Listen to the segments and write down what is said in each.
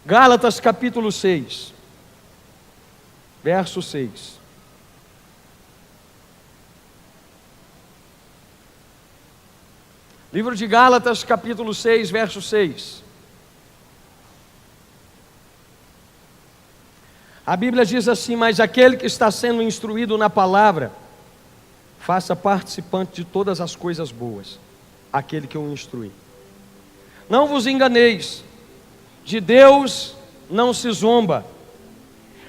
Gálatas capítulo 6, verso 6. Livro de Gálatas capítulo 6, verso 6. A Bíblia diz assim: mas aquele que está sendo instruído na palavra, faça participante de todas as coisas boas, aquele que o instrui. Não vos enganeis, de Deus não se zomba,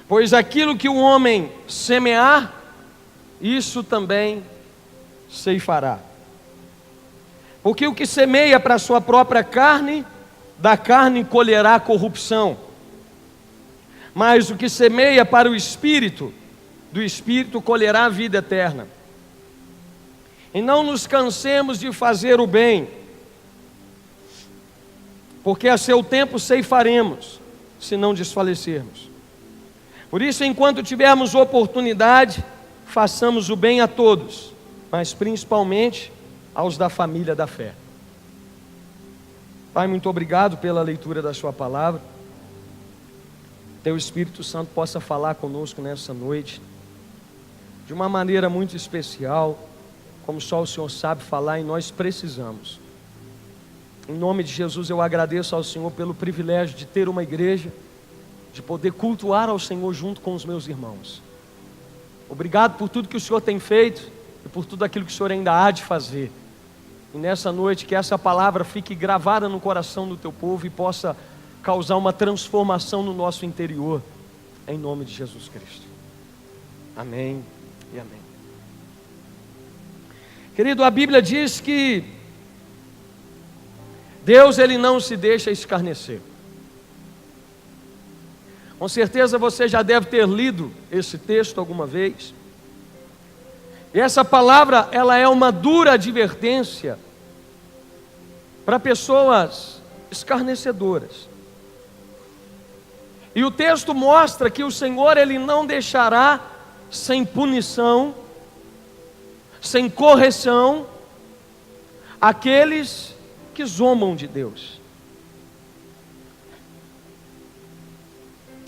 pois aquilo que o homem semear, isso também ceifará. Porque o que semeia para a sua própria carne, da carne colherá corrupção. Mas o que semeia para o Espírito, do Espírito colherá a vida eterna. E não nos cansemos de fazer o bem, porque a seu tempo ceifaremos, se não desfalecermos. Por isso, enquanto tivermos oportunidade, façamos o bem a todos, mas principalmente aos da família da fé. Pai, muito obrigado pela leitura da sua palavra. Teu Espírito Santo possa falar conosco nessa noite, de uma maneira muito especial, como só o Senhor sabe falar e nós precisamos. Em nome de Jesus eu agradeço ao Senhor pelo privilégio de ter uma igreja, de poder cultuar ao Senhor junto com os meus irmãos. Obrigado por tudo que o Senhor tem feito e por tudo aquilo que o Senhor ainda há de fazer. E nessa noite que essa palavra fique gravada no coração do teu povo e possa causar uma transformação no nosso interior, em nome de Jesus Cristo. Amém e amém. Querido, a Bíblia diz que Deus, Ele não se deixa escarnecer. Com certeza você já deve ter lido esse texto alguma vez. E essa palavra, ela é uma dura advertência para pessoas escarnecedoras. E o texto mostra que o Senhor, Ele não deixará sem punição, sem correção, aqueles que zombam de Deus.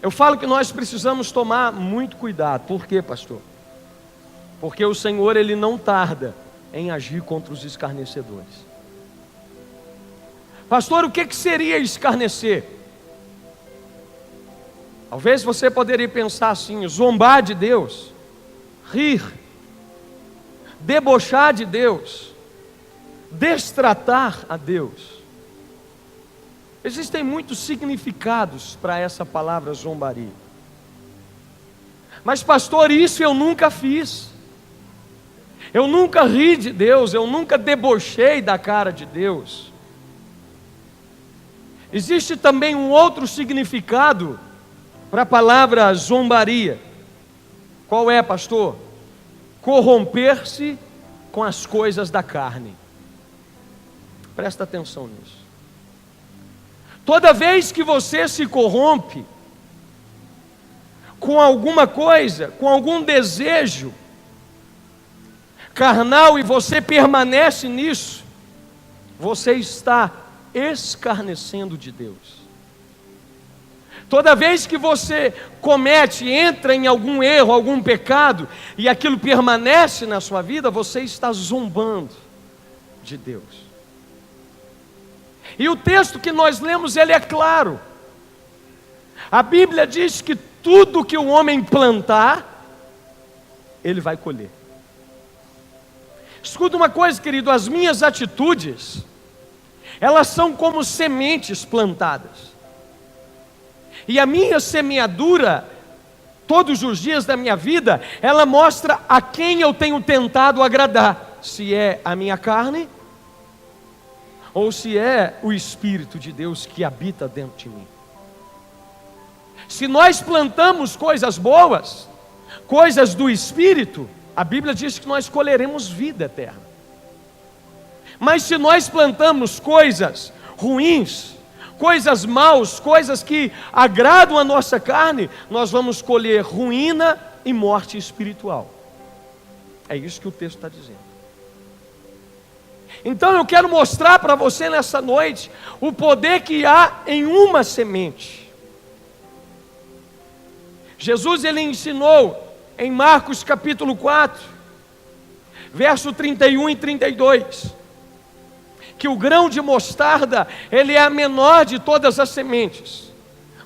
Eu falo que nós precisamos tomar muito cuidado. Por quê, pastor? Porque o Senhor, Ele não tarda em agir contra os escarnecedores. Pastor, o que seria escarnecer? Talvez você poderia pensar assim: zombar de Deus, rir, debochar de Deus, destratar a Deus. Existem muitos significados para essa palavra zombaria. Mas pastor, isso eu nunca fiz. Eu nunca ri de Deus, eu nunca debochei da cara de Deus. Existe também um outro significado para a palavra zombaria. Qual é, pastor? Corromper-se com as coisas da carne. Presta atenção nisso. Toda vez que você se corrompe com alguma coisa, com algum desejo carnal, e você permanece nisso, você está escarnecendo de Deus. Toda vez que você comete, entra em algum erro, algum pecado, e aquilo permanece na sua vida, você está zombando de Deus. E o texto que nós lemos, ele é claro. A Bíblia diz que tudo que o homem plantar, ele vai colher. Escuta uma coisa, querido, as minhas atitudes, elas são como sementes plantadas. E a minha semeadura, todos os dias da minha vida, ela mostra a quem eu tenho tentado agradar. Se é a minha carne, ou se é o Espírito de Deus que habita dentro de mim. Se nós plantamos coisas boas, coisas do Espírito, a Bíblia diz que nós colheremos vida eterna. Mas se nós plantamos coisas ruins, coisas maus, coisas que agradam a nossa carne, nós vamos colher ruína e morte espiritual. É isso que o texto está dizendo. Então eu quero mostrar para você nessa noite o poder que há em uma semente. Jesus ele ensinou em Marcos capítulo 4, verso 31 e 32, que o grão de mostarda, ele é a menor de todas as sementes,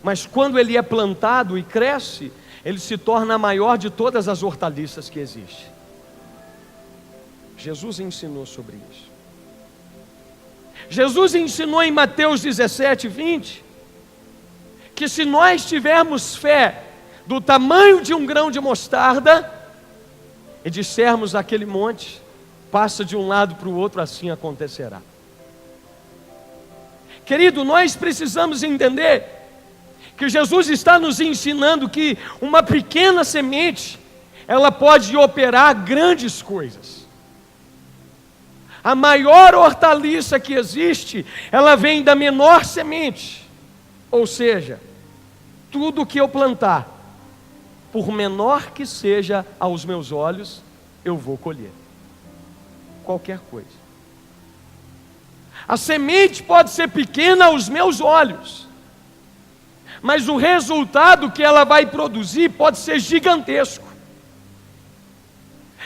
mas quando ele é plantado e cresce, ele se torna a maior de todas as hortaliças que existem. Jesus ensinou sobre isso. Jesus ensinou em Mateus 17, 20, que se nós tivermos fé do tamanho de um grão de mostarda, e dissermos aquele monte, passa de um lado para o outro, assim acontecerá. Querido, nós precisamos entender que Jesus está nos ensinando que uma pequena semente, ela pode operar grandes coisas. A maior hortaliça que existe, ela vem da menor semente. Ou seja, tudo que eu plantar, por menor que seja aos meus olhos, eu vou colher. Qualquer coisa. A semente pode ser pequena aos meus olhos, mas o resultado que ela vai produzir pode ser gigantesco.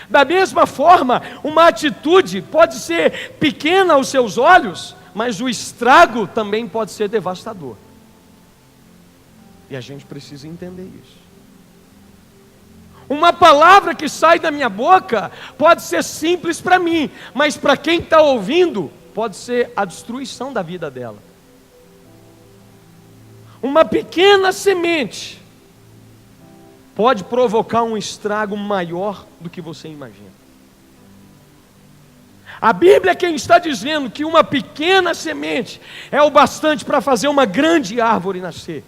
Da mesma forma, uma atitude pode ser pequena aos seus olhos, mas o estrago também pode ser devastador. E a gente precisa entender isso. Uma palavra que sai da minha boca pode ser simples para mim, mas para quem está ouvindo, pode ser a destruição da vida dela. Uma pequena semente pode provocar um estrago maior do que você imagina. A Bíblia é quem está dizendo que uma pequena semente é o bastante para fazer uma grande árvore nascer.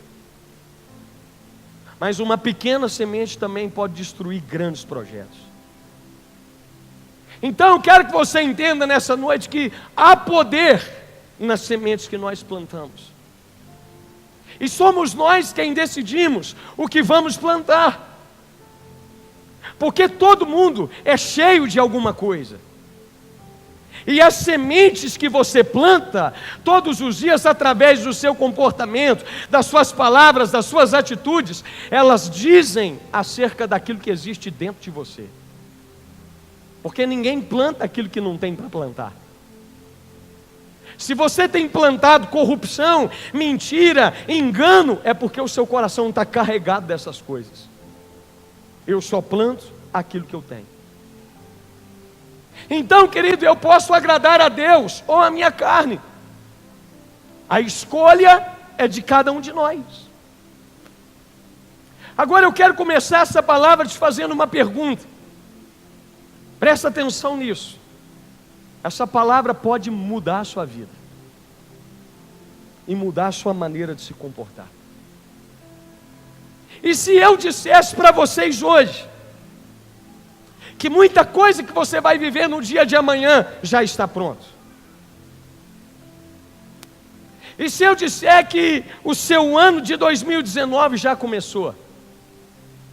Mas uma pequena semente também pode destruir grandes projetos. Então eu quero que você entenda nessa noite que há poder nas sementes que nós plantamos. E somos nós quem decidimos o que vamos plantar. Porque todo mundo é cheio de alguma coisa. E as sementes que você planta todos os dias, através do seu comportamento, das suas palavras, das suas atitudes, elas dizem acerca daquilo que existe dentro de você. Porque ninguém planta aquilo que não tem para plantar. Se você tem plantado corrupção, mentira, engano, é porque o seu coração está carregado dessas coisas. Eu só planto aquilo que eu tenho. Então, querido, eu posso agradar a Deus ou a minha carne. A escolha é de cada um de nós. Agora eu quero começar essa palavra te fazendo uma pergunta. Presta atenção nisso. Essa palavra pode mudar a sua vida e mudar a sua maneira de se comportar. E se eu dissesse para vocês hoje que muita coisa que você vai viver no dia de amanhã já está pronto? E se eu disser que o seu ano de 2019 já começou?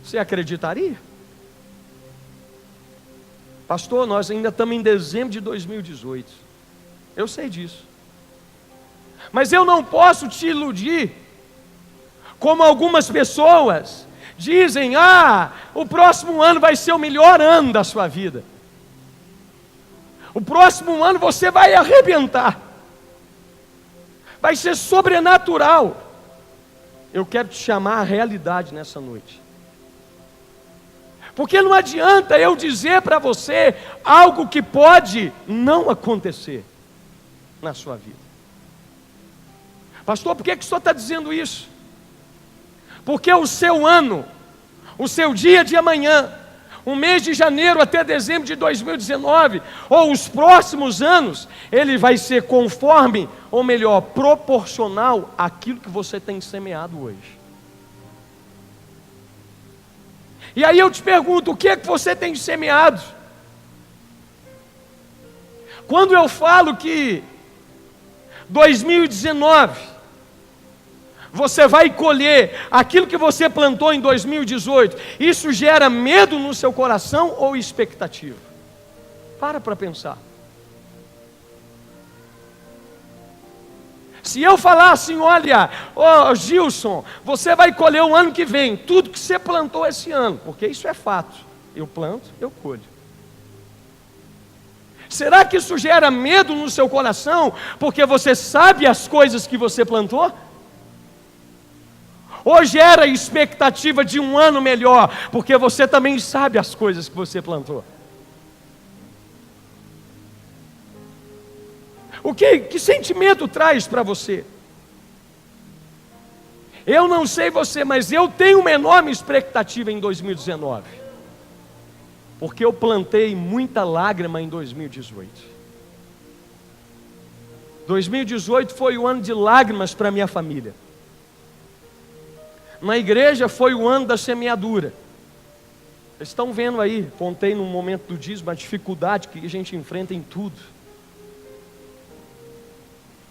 Você acreditaria? Pastor, nós ainda estamos em dezembro de 2018. Eu sei disso. Mas eu não posso te iludir, como algumas pessoas dizem: o próximo ano vai ser o melhor ano da sua vida. O próximo ano você vai arrebentar. Vai ser sobrenatural. Eu quero te chamar à realidade nessa noite. Porque não adianta eu dizer para você algo que pode não acontecer na sua vida. Pastor, por que o senhor está dizendo isso? Porque o seu ano, o seu dia de amanhã, o mês de janeiro até dezembro de 2019, ou os próximos anos, ele vai ser conforme, ou melhor, proporcional àquilo que você tem semeado hoje. E aí eu te pergunto, o que é que você tem semeado? Quando eu falo que 2019 você vai colher aquilo que você plantou em 2018, isso gera medo no seu coração ou expectativa? Para pensar. Se eu falar assim, olha, Gilson, você vai colher o ano que vem, tudo que você plantou esse ano, porque isso é fato, eu planto, eu colho. Será que isso gera medo no seu coração, porque você sabe as coisas que você plantou? Ou gera expectativa de um ano melhor, porque você também sabe as coisas que você plantou? Que sentimento traz para você? Eu não sei você, mas eu tenho uma enorme expectativa em 2019. Porque eu plantei muita lágrima em 2018. 2018 foi o ano de lágrimas para minha família. Na igreja foi o ano da semeadura. Vocês estão vendo aí, contei no momento do dízimo a dificuldade que a gente enfrenta em tudo.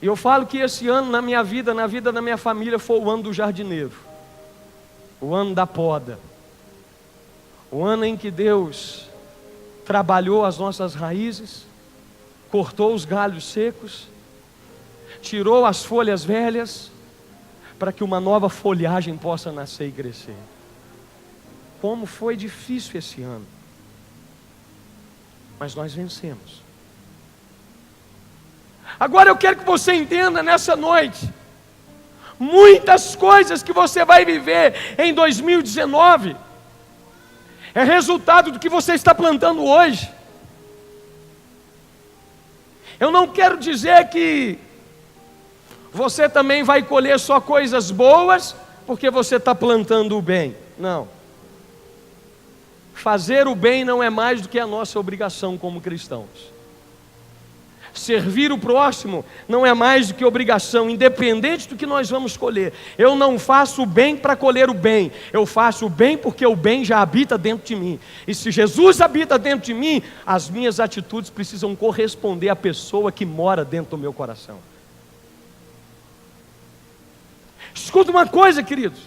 E eu falo que esse ano na minha vida, na vida da minha família, foi o ano do jardineiro, o ano da poda, o ano em que Deus trabalhou as nossas raízes, cortou os galhos secos, tirou as folhas velhas, para que uma nova folhagem possa nascer e crescer. Como foi difícil esse ano, mas nós vencemos. Agora eu quero que você entenda nessa noite, muitas coisas que você vai viver em 2019, é resultado do que você está plantando hoje. Eu não quero dizer que você também vai colher só coisas boas, porque você está plantando o bem, não. Fazer o bem não é mais do que a nossa obrigação como cristãos. Servir o próximo não é mais do que obrigação, independente do que nós vamos colher. Eu não faço o bem para colher o bem, eu faço o bem porque o bem já habita dentro de mim. E se Jesus habita dentro de mim, as minhas atitudes precisam corresponder à pessoa que mora dentro do meu coração. Escuta uma coisa, queridos.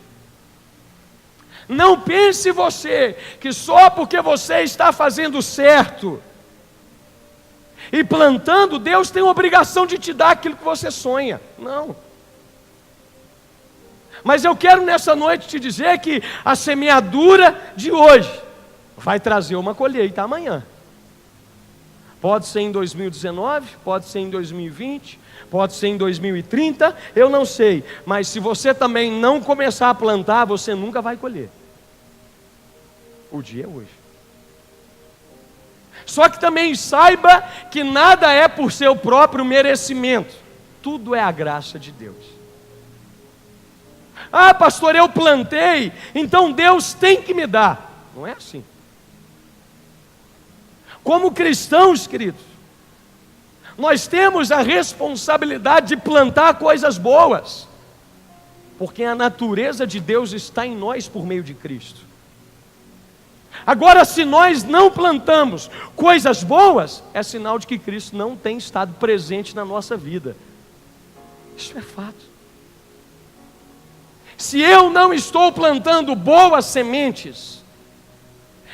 Não pense você que só porque você está fazendo certo e plantando, Deus tem a obrigação de te dar aquilo que você sonha. Não. Mas eu quero nessa noite te dizer que a semeadura de hoje vai trazer uma colheita amanhã. Pode ser em 2019, pode ser em 2020, pode ser em 2030, eu não sei. Mas se você também não começar a plantar, você nunca vai colher. O dia é hoje. Só que também saiba que nada é por seu próprio merecimento. Tudo é a graça de Deus. Ah, pastor, eu plantei, então Deus tem que me dar. Não é assim. Como cristãos, queridos, nós temos a responsabilidade de plantar coisas boas, porque a natureza de Deus está em nós por meio de Cristo. Agora, se nós não plantamos coisas boas, é sinal de que Cristo não tem estado presente na nossa vida. Isso é fato. Se eu não estou plantando boas sementes,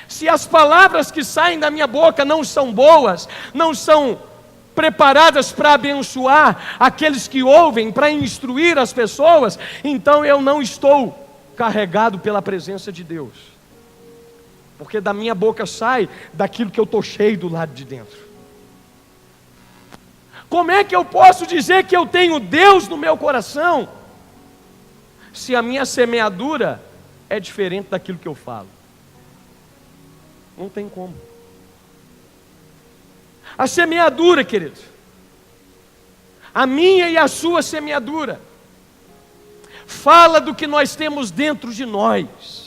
se as palavras que saem da minha boca não são boas, não são preparadas para abençoar aqueles que ouvem, para instruir as pessoas, então eu não estou carregado pela presença de Deus. Porque da minha boca sai daquilo que eu estou cheio do lado de dentro. Como é que eu posso dizer que eu tenho Deus no meu coração, se a minha semeadura é diferente daquilo que eu falo? Não tem como. A semeadura, querido, a minha e a sua semeadura, fala do que nós temos dentro de nós.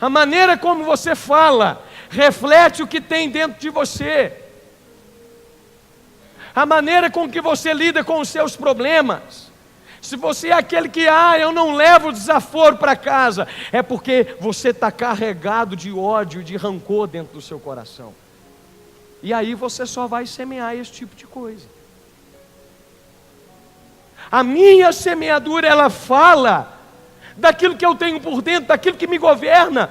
A maneira como você fala reflete o que tem dentro de você. A maneira com que você lida com os seus problemas. Se você é aquele que, eu não levo desaforo para casa, é porque você está carregado de ódio, de rancor dentro do seu coração. E aí você só vai semear esse tipo de coisa. A minha semeadura, ela fala daquilo que eu tenho por dentro, daquilo que me governa.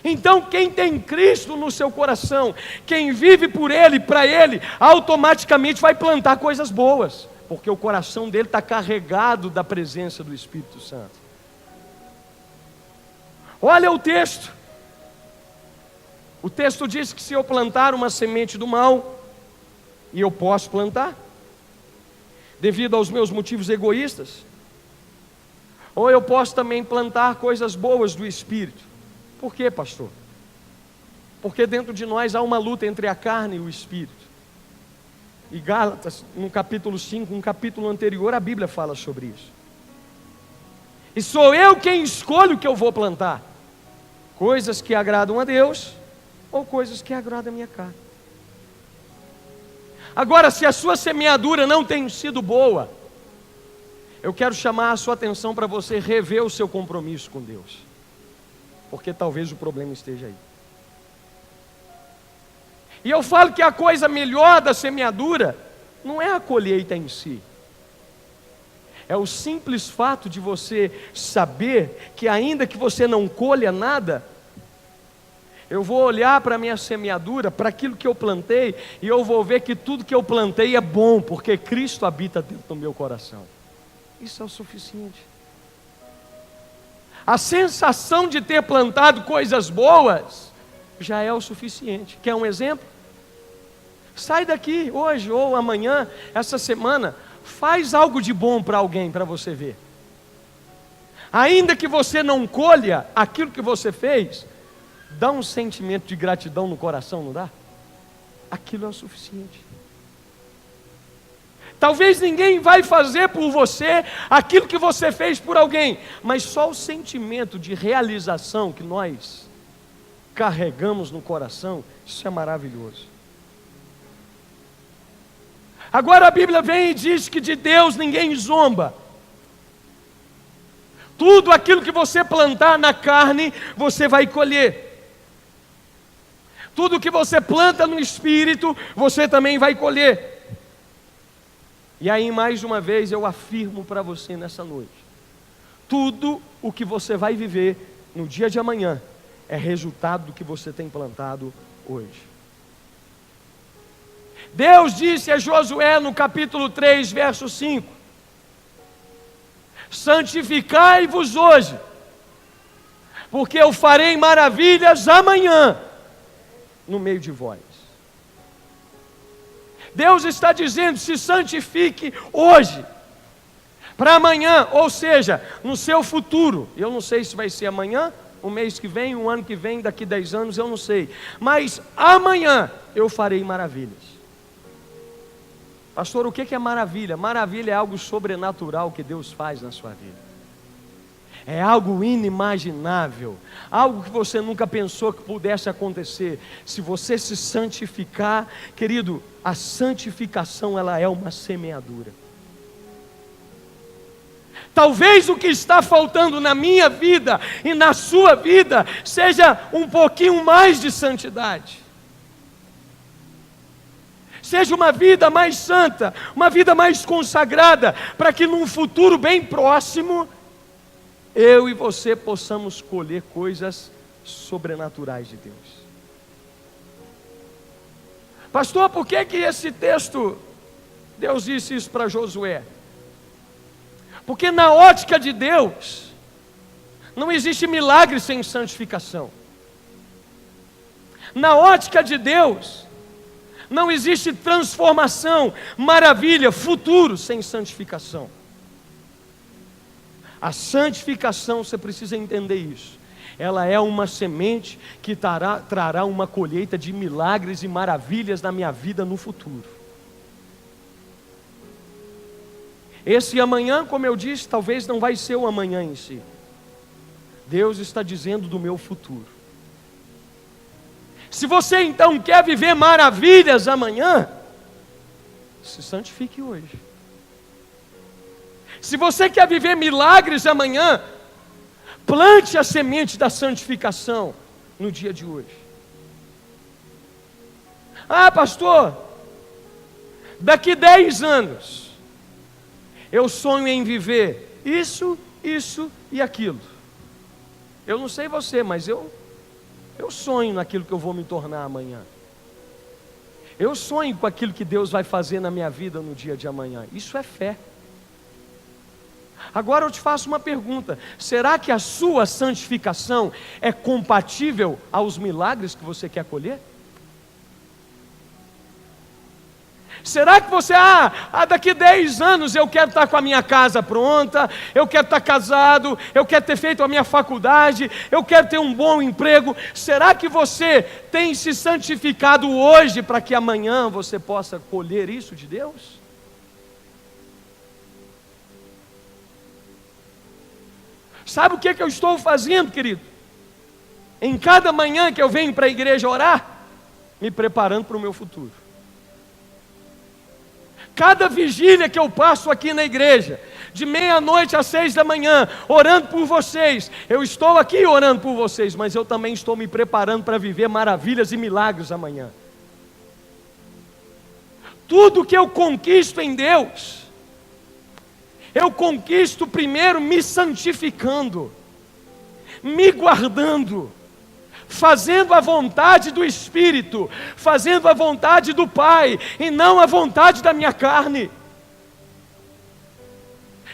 Então, quem tem Cristo no seu coração, quem vive por Ele, para Ele, automaticamente vai plantar coisas boas, porque o coração dele está carregado da presença do Espírito Santo. Olha o texto. O texto diz que se eu plantar uma semente do mal, e eu posso plantar, devido aos meus motivos egoístas, ou eu posso também plantar coisas boas do Espírito. Por quê, pastor? Porque dentro de nós há uma luta entre a carne e o Espírito. E Gálatas, no capítulo 5, um capítulo anterior, a Bíblia fala sobre isso. E sou eu quem escolho o que eu vou plantar. Coisas que agradam a Deus, ou coisas que agradam a minha carne. Agora, se a sua semeadura não tem sido boa, eu quero chamar a sua atenção para você rever o seu compromisso com Deus. Porque talvez o problema esteja aí. E eu falo que a coisa melhor da semeadura não é a colheita em si. É o simples fato de você saber que ainda que você não colha nada, eu vou olhar para a minha semeadura, para aquilo que eu plantei, e eu vou ver que tudo que eu plantei é bom, porque Cristo habita dentro do meu coração. Isso é o suficiente. A sensação de ter plantado coisas boas já é o suficiente. Quer um exemplo? Sai daqui hoje ou amanhã, essa semana, faz algo de bom para alguém, para você ver. Ainda que você não colha aquilo que você fez, dá um sentimento de gratidão no coração, não dá? Aquilo é o suficiente. Talvez ninguém vai fazer por você aquilo que você fez por alguém, mas só o sentimento de realização que nós carregamos no coração, isso é maravilhoso. Agora a Bíblia vem e diz que de Deus ninguém zomba. Tudo aquilo que você plantar na carne, você vai colher. Tudo que você planta no Espírito, você também vai colher. E aí, mais uma vez, eu afirmo para você nessa noite: tudo o que você vai viver no dia de amanhã é resultado do que você tem plantado hoje. Deus disse a Josué no capítulo 3, verso 5: santificai-vos hoje, porque eu farei maravilhas amanhã no meio de vós. Deus está dizendo: se santifique hoje, para amanhã, ou seja, no seu futuro. Eu não sei se vai ser amanhã, o mês que vem, o ano que vem, daqui 10 anos, eu não sei. Mas amanhã eu farei maravilhas. Pastor, o que é maravilha? Maravilha é algo sobrenatural que Deus faz na sua vida. É algo inimaginável, algo que você nunca pensou que pudesse acontecer. Se você se santificar, querido, a santificação ela é uma semeadura. Talvez o que está faltando na minha vida e na sua vida seja um pouquinho mais de santidade. Seja uma vida mais santa, uma vida mais consagrada, para que num futuro bem próximo, eu e você possamos colher coisas sobrenaturais de Deus. Pastor, por que esse texto, Deus disse isso para Josué? Porque na ótica de Deus, não existe milagre sem santificação. Na ótica de Deus, não existe transformação, maravilha, futuro sem santificação. A santificação, você precisa entender isso. Ela é uma semente que trará uma colheita de milagres e maravilhas na minha vida no futuro. Esse amanhã, como eu disse, talvez não vai ser o amanhã em si. Deus está dizendo do meu futuro. Se você então quer viver maravilhas amanhã, se santifique hoje. Se você quer viver milagres amanhã, plante a semente da santificação no dia de hoje. Ah, pastor, daqui 10 anos, eu sonho em viver isso, isso e aquilo. Eu não sei você, mas eu Eu sonho naquilo que eu vou me tornar amanhã. Eu sonho com aquilo que Deus vai fazer na minha vida no dia de amanhã. Isso é fé. Agora eu te faço uma pergunta: será que a sua santificação é compatível aos milagres que você quer colher? Será que você, daqui 10 anos eu quero estar com a minha casa pronta, eu quero estar casado, eu quero ter feito a minha faculdade, eu quero ter um bom emprego? Será que você tem se santificado hoje para que amanhã você possa colher isso de Deus? Sabe o que eu estou fazendo, querido? Em cada manhã que eu venho para a igreja orar, me preparando para o meu futuro. Cada vigília que eu passo aqui na igreja, de meia-noite às 6 da manhã, orando por vocês, eu estou aqui orando por vocês, mas eu também estou me preparando para viver maravilhas e milagres amanhã. Tudo que eu conquisto em Deus, eu conquisto primeiro me santificando, me guardando, fazendo a vontade do Espírito, fazendo a vontade do Pai, e não a vontade da minha carne.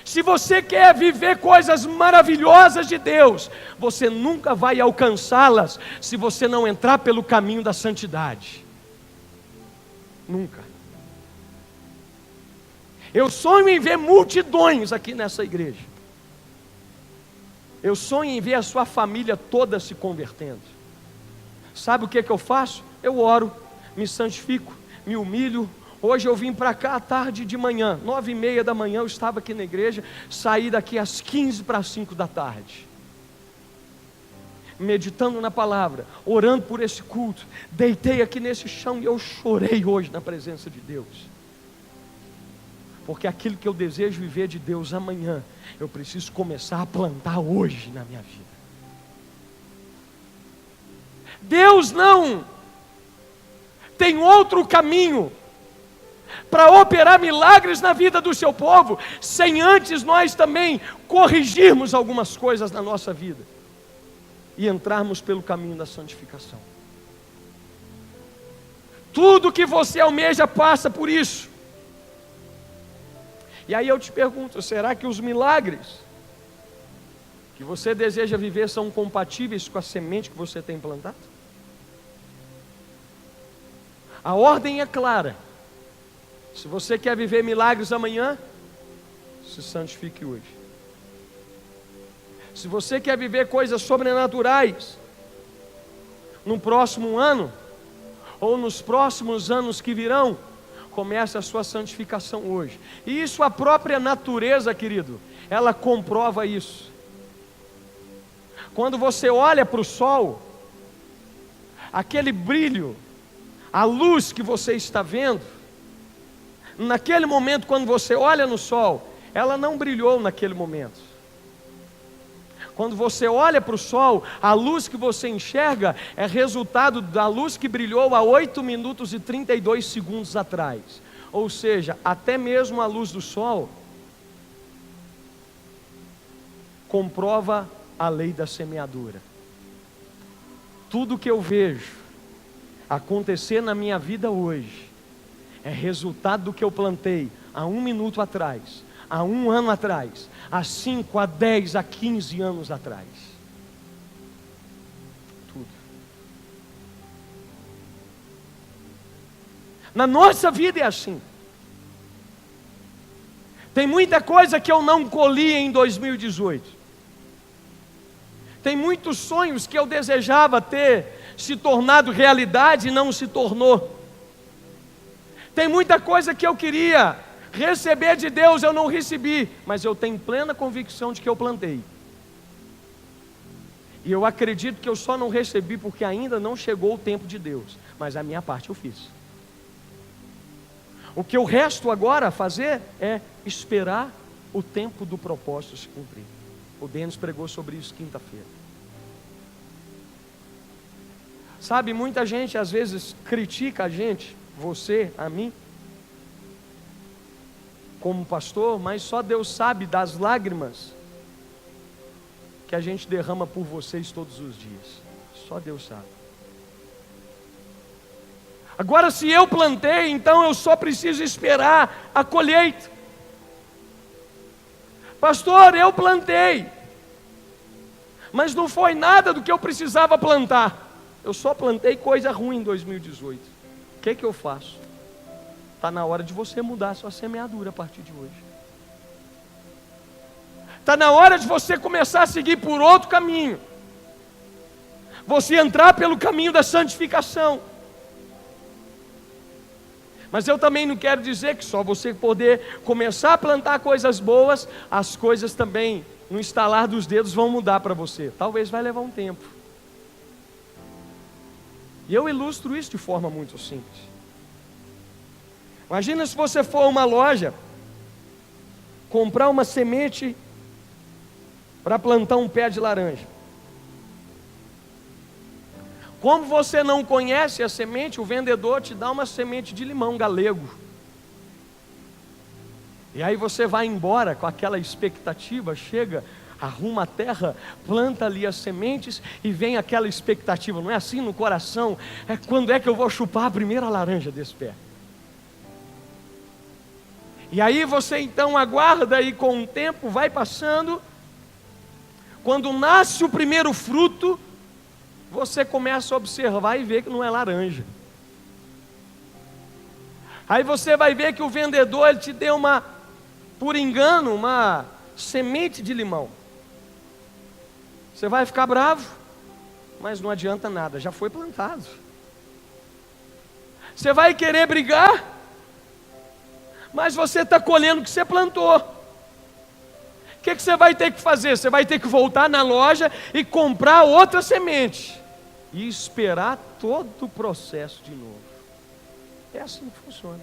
Se você quer viver coisas maravilhosas de Deus, você nunca vai alcançá-las se você não entrar pelo caminho da santidade. Nunca. Eu sonho em ver multidões aqui nessa igreja. Eu sonho em ver a sua família toda se convertendo. Sabe o que eu faço? Eu oro, me santifico, me humilho. Hoje eu vim para cá à tarde de manhã, 9h30 da manhã eu estava aqui na igreja, saí daqui às 4:45 da tarde. Meditando na palavra, orando por esse culto, deitei aqui nesse chão e eu chorei hoje na presença de Deus. Porque aquilo que eu desejo viver de Deus amanhã, eu preciso começar a plantar hoje na minha vida. Deus não tem outro caminho para operar milagres na vida do seu povo, sem antes nós também corrigirmos algumas coisas na nossa vida e entrarmos pelo caminho da santificação. Tudo que você almeja passa por isso. E aí eu te pergunto, será que os milagres que você deseja viver são compatíveis com a semente que você tem plantado? A ordem é clara. Se você quer viver milagres amanhã, se santifique hoje. Se você quer viver coisas sobrenaturais no próximo ano, ou nos próximos anos que virão, comece a sua santificação hoje. E isso, a própria natureza, querido, ela comprova isso. Quando você olha para o sol, aquele brilho, a luz que você está vendo, naquele momento, quando você olha no sol, ela não brilhou naquele momento. Quando você olha para o sol, a luz que você enxerga é resultado da luz que brilhou há 8 minutos e 32 segundos atrás. Ou seja, até mesmo a luz do sol comprova a lei da semeadura. Tudo que eu vejo acontecer na minha vida hoje é resultado do que eu plantei há 1 minuto atrás, há 1 ano atrás, há 5, há 10, há 15 anos atrás. Tudo. Na nossa vida é assim. Tem muita coisa que eu não colhi em 2018. Tem muitos sonhos que eu desejava ter se tornado realidade e não se tornou. Tem muita coisa que eu queria receber de Deus, eu não recebi, mas eu tenho plena convicção de que eu plantei. E eu acredito que eu só não recebi porque ainda não chegou o tempo de Deus, mas a minha parte eu fiz. O que eu resto agora a fazer é esperar o tempo do propósito se cumprir. O Denis pregou sobre isso quinta-feira. Sabe, muita gente às vezes critica a gente, você, a mim, como pastor, mas só Deus sabe das lágrimas que a gente derrama por vocês todos os dias. Só Deus sabe. Agora, se eu plantei, então eu só preciso esperar a colheita. Pastor, eu plantei, mas não foi nada do que eu precisava plantar. Eu só plantei coisa ruim em 2018. O que eu faço? Está na hora de você mudar a sua semeadura a partir de hoje. Está na hora de você começar a seguir por outro caminho. Você entrar pelo caminho da santificação. Mas eu também não quero dizer que só você poder começar a plantar coisas boas, as coisas também, no estalar dos dedos, vão mudar para você. Talvez vai levar um tempo. E eu ilustro isso de forma muito simples. Imagina se você for a uma loja, comprar uma semente para plantar um pé de laranja. Como você não conhece a semente, o vendedor te dá uma semente de limão galego. E aí você vai embora com aquela expectativa, chega, arruma a terra, planta ali as sementes e vem aquela expectativa, não é assim no coração? É quando é que eu vou chupar a primeira laranja desse pé? E aí você então aguarda e com o tempo vai passando, quando nasce o primeiro fruto, você começa a observar e ver que não é laranja. Aí você vai ver que o vendedor ele te deu por engano, uma semente de limão. Você vai ficar bravo, mas não adianta nada, já foi plantado. Você vai querer brigar, mas você está colhendo o que você plantou. O que você vai ter que fazer? Você vai ter que voltar na loja e comprar outra semente. E esperar todo o processo de novo. É assim que funciona.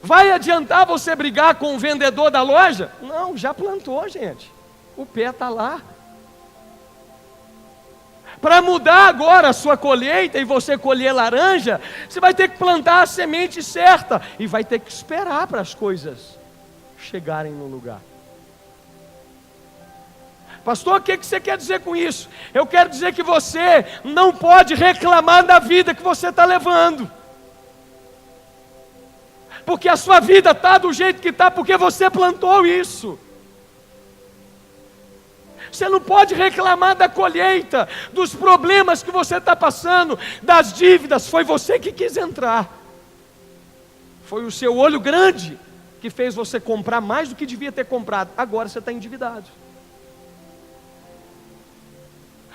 Vai adiantar você brigar com o vendedor da loja? Não, já plantou, gente. O pé está lá. Para mudar agora a sua colheita e você colher laranja, você vai ter que plantar a semente certa. E vai ter que esperar para as coisas chegarem no lugar. Pastor, o que você quer dizer com isso? Eu quero dizer que você não pode reclamar da vida que você está levando. Porque a sua vida está do jeito que está, porque você plantou isso. Você não pode reclamar da colheita, dos problemas que você está passando, das dívidas. Foi você que quis entrar. Foi o seu olho grande que fez você comprar mais do que devia ter comprado. Agora você está endividado.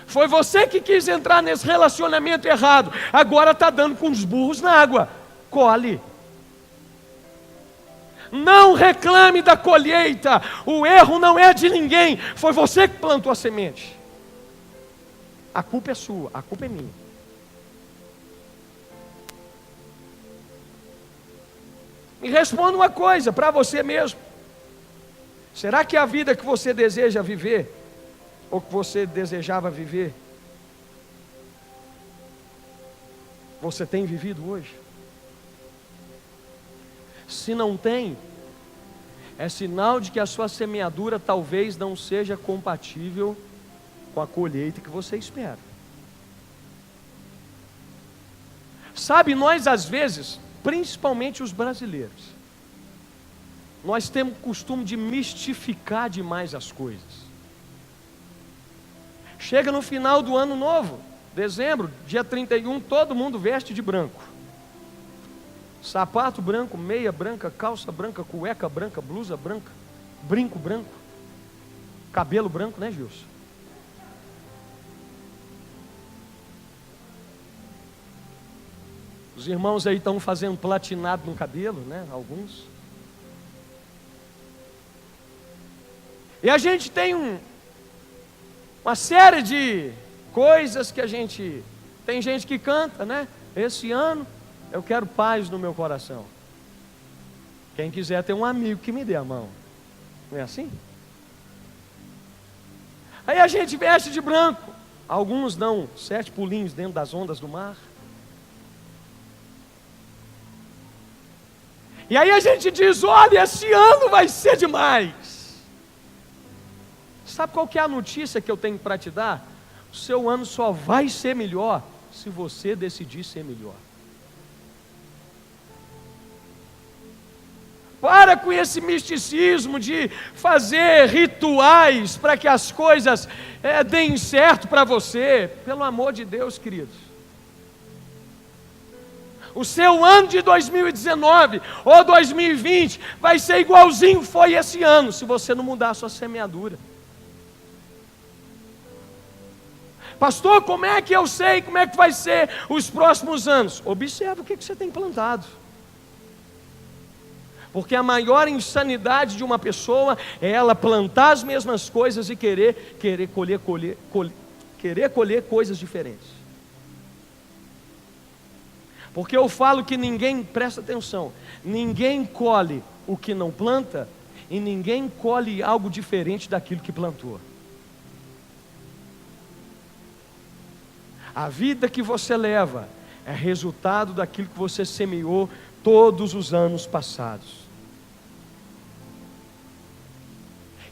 Foi você que quis entrar nesse relacionamento errado. Agora está dando com os burros na água. Colhe. Não reclame da colheita. O erro não é de ninguém. Foi você que plantou a semente. A culpa é sua, a culpa é minha. Me responda uma coisa para você mesmo. Será que a vida que você deseja viver, ou que você desejava viver, você tem vivido hoje? Se não tem, é sinal de que a sua semeadura talvez não seja compatível com a colheita que você espera. Sabe, nós às vezes, principalmente os brasileiros, nós temos o costume de mistificar demais as coisas. Chega no final do ano novo, dezembro, dia 31, todo mundo veste de branco. Sapato branco, meia branca, calça branca, cueca branca, blusa branca, brinco branco, cabelo branco, né, Gilson? Os irmãos aí estão fazendo platinado no cabelo, né? Alguns. E a gente tem uma série de coisas que a gente... Tem gente que canta, né? Esse ano eu quero paz no meu coração. Quem quiser ter um amigo que me dê a mão. Não é assim? Aí a gente veste de branco. Alguns dão 7 pulinhos dentro das ondas do mar. E aí a gente diz, olha, esse ano vai ser demais. Sabe qual que é a notícia que eu tenho para te dar? O seu ano só vai ser melhor se você decidir ser melhor. Para com esse misticismo de fazer rituais para que as coisas deem certo para você. Pelo amor de Deus, queridos. O seu ano de 2019 ou 2020 vai ser igualzinho foi esse ano, se você não mudar a sua semeadura. Pastor, como é que eu sei como é que vai ser os próximos anos? Observe o que você tem plantado. Porque a maior insanidade de uma pessoa é ela plantar as mesmas coisas e querer colher coisas diferentes. Porque eu falo que ninguém, presta atenção, ninguém colhe o que não planta e ninguém colhe algo diferente daquilo que plantou. A vida que você leva é resultado daquilo que você semeou todos os anos passados.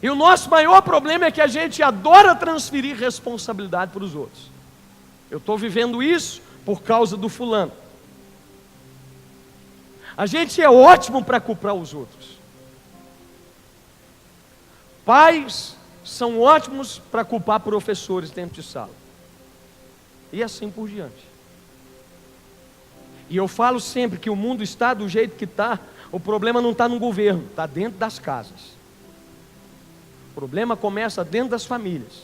E o nosso maior problema é que a gente adora transferir responsabilidade para os outros. Eu estou vivendo isso por causa do fulano. A gente é ótimo para culpar os outros. Pais são ótimos para culpar professores dentro de sala. E assim por diante. E eu falo sempre que o mundo está do jeito que está. O problema não está no governo, está dentro das casas. O problema começa dentro das famílias.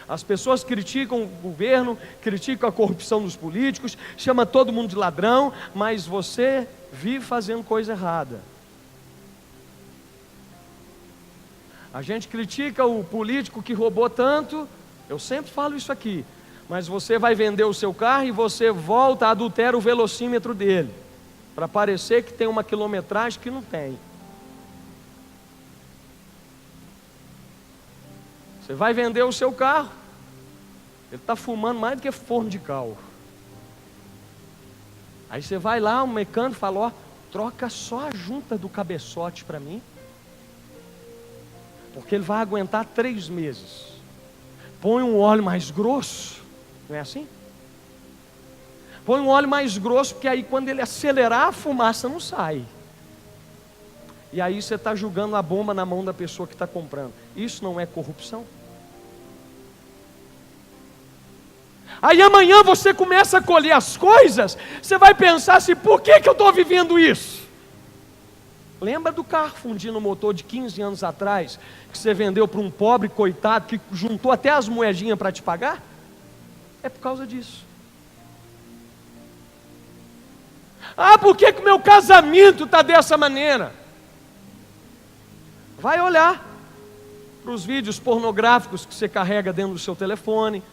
As pessoas criticam o governo, criticam a corrupção dos políticos, chama todo mundo de ladrão, mas você vive fazendo coisa errada. A gente critica o político que roubou tanto, eu sempre falo isso aqui, mas você vai vender o seu carro e você volta, adultera o velocímetro dele, para parecer que tem uma quilometragem que não tem. Você vai vender o seu carro, ele está fumando mais do que forno de cal. Aí você vai lá, o mecânico fala, ó, troca só a junta do cabeçote para mim, porque ele vai aguentar 3 meses. Põe um óleo mais grosso, não é assim? Põe um óleo mais grosso, porque aí quando ele acelerar, a fumaça não sai. E aí você está jogando a bomba na mão da pessoa que está comprando. Isso não é corrupção? Aí amanhã você começa a colher as coisas, você vai pensar assim, por que eu estou vivendo isso? Lembra do carro fundindo o motor de 15 anos atrás, que você vendeu para um pobre coitado, que juntou até as moedinhas para te pagar? É por causa disso. Ah, por que o meu casamento está dessa maneira? Vai olhar para os vídeos pornográficos que você carrega dentro do seu telefone,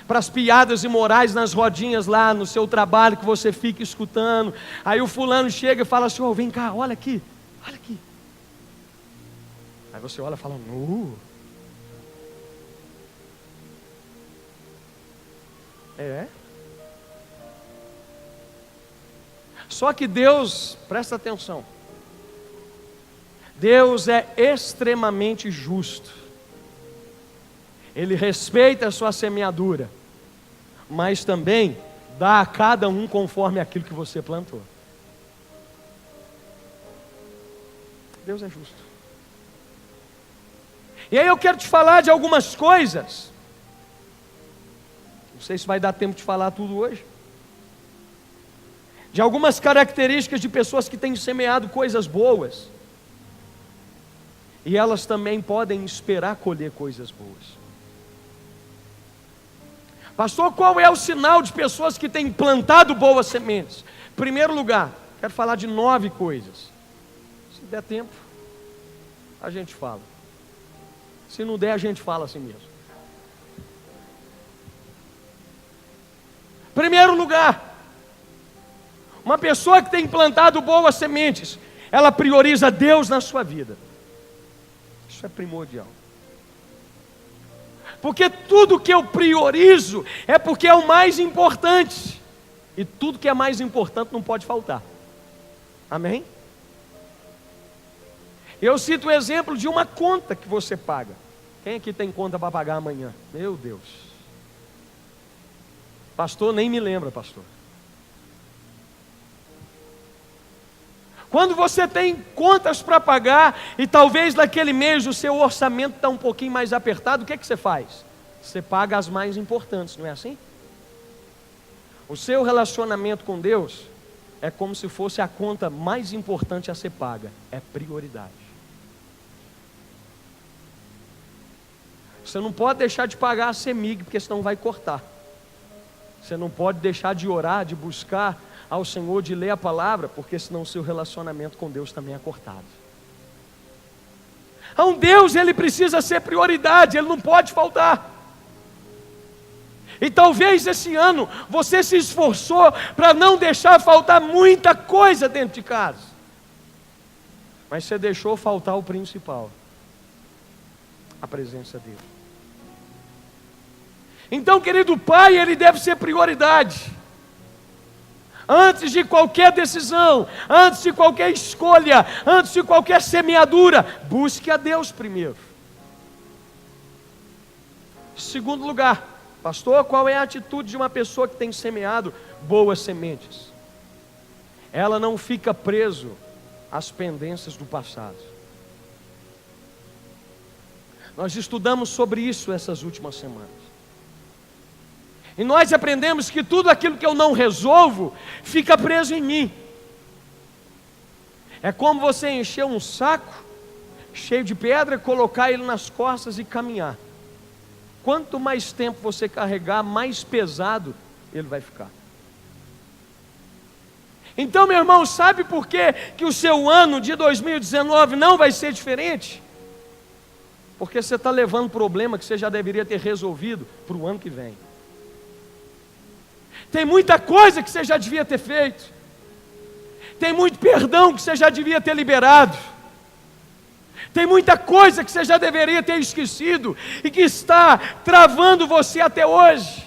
para as piadas imorais nas rodinhas lá no seu trabalho que você fica escutando. Aí o fulano chega e fala assim, oh, vem cá, olha aqui, olha aqui. Aí você olha e fala, é? Só que Deus, presta atenção, Deus é extremamente justo. Ele respeita a sua semeadura, mas também dá a cada um conforme aquilo que você plantou. Deus é justo. E aí eu quero te falar de algumas coisas. Não sei se vai dar tempo de falar tudo hoje. De algumas características de pessoas que têm semeado coisas boas. E elas também podem esperar colher coisas boas. Pastor, qual é o sinal de pessoas que têm plantado boas sementes? Em primeiro lugar, quero falar de 9 coisas. Se der tempo, a gente fala. Se não der, a gente fala assim mesmo. Primeiro lugar, uma pessoa que tem plantado boas sementes, ela prioriza Deus na sua vida. Isso é primordial. Porque tudo que eu priorizo é porque é o mais importante. E tudo que é mais importante não pode faltar. Amém? Eu cito o exemplo de uma conta que você paga. Quem aqui tem conta para pagar amanhã? Meu Deus. Pastor, nem me lembra, pastor. Quando você tem contas para pagar e talvez naquele mês o seu orçamento está um pouquinho mais apertado, o que é que você faz? Você paga as mais importantes, não é assim? O seu relacionamento com Deus é como se fosse a conta mais importante a ser paga, é prioridade. Você não pode deixar de pagar a CEMIG, porque senão vai cortar. Você não pode deixar de orar, de buscar ao Senhor, de ler a palavra, porque senão o seu relacionamento com Deus também é cortado. Então Deus, ele precisa ser prioridade, ele não pode faltar. E talvez esse ano você se esforçou para não deixar faltar muita coisa dentro de casa, mas você deixou faltar o principal, a presença dele. Então, querido pai, ele deve ser prioridade. Antes de qualquer decisão, antes de qualquer escolha, antes de qualquer semeadura, busque a Deus primeiro. Segundo lugar, pastor, qual é a atitude de uma pessoa que tem semeado boas sementes? Ela não fica preso às pendências do passado. Nós estudamos sobre isso essas últimas semanas. E nós aprendemos que tudo aquilo que eu não resolvo fica preso em mim. É como você encher um saco cheio de pedra, colocar ele nas costas e caminhar. Quanto mais tempo você carregar, mais pesado ele vai ficar. Então, meu irmão, sabe por que o seu ano de 2019 não vai ser diferente? Porque você está levando problema que você já deveria ter resolvido para o ano que vem. Tem muita coisa que você já devia ter feito. Tem muito perdão que você já devia ter liberado. Tem muita coisa que você já deveria ter esquecido e que está travando você até hoje.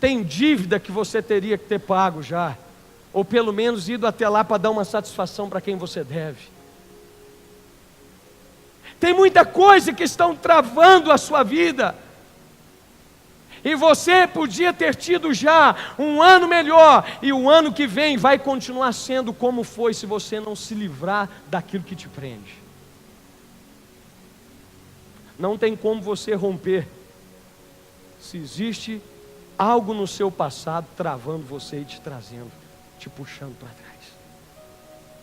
Tem dívida que você teria que ter pago já, ou pelo menos ido até lá para dar uma satisfação para quem você deve. Tem muita coisa que estão travando a sua vida. E você podia ter tido já um ano melhor, e o ano que vem vai continuar sendo como foi, se você não se livrar daquilo que te prende. Não tem como você romper, se existe algo no seu passado travando você e te trazendo, te puxando para trás.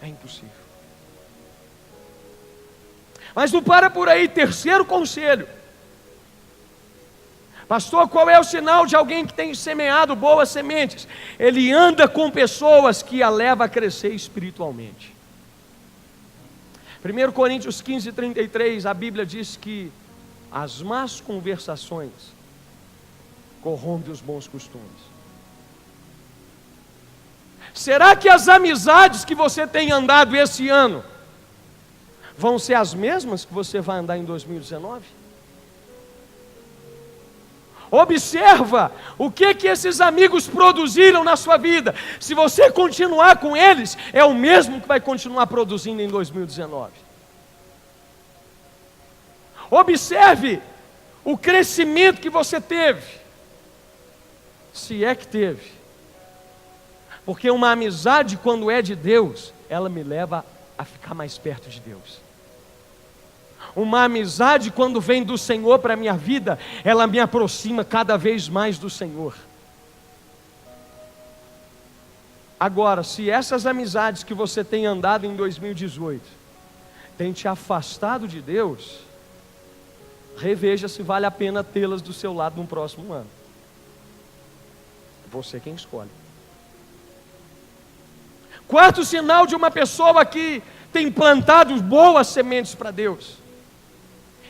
É impossível. Mas não para por aí. Terceiro conselho. Pastor, qual é o sinal de alguém que tem semeado boas sementes? Ele anda com pessoas que a levam a crescer espiritualmente. 1 Coríntios 15:33, a Bíblia diz que as más conversações corrompem os bons costumes. Será que as amizades que você tem andado esse ano vão ser as mesmas que você vai andar em 2019? Observa o que esses amigos produziram na sua vida. Se você continuar com eles, é o mesmo que vai continuar produzindo em 2019. Observe o crescimento que você teve, se é que teve. Porque uma amizade, quando é de Deus, ela me leva a ficar mais perto de Deus. Uma amizade, quando vem do Senhor para a minha vida, ela me aproxima cada vez mais do Senhor. Agora, se essas amizades que você tem andado em 2018 tem te afastado de Deus, reveja se vale a pena tê-las do seu lado no próximo ano. Você quem escolhe. Quarto sinal de uma pessoa que tem plantado boas sementes para Deus: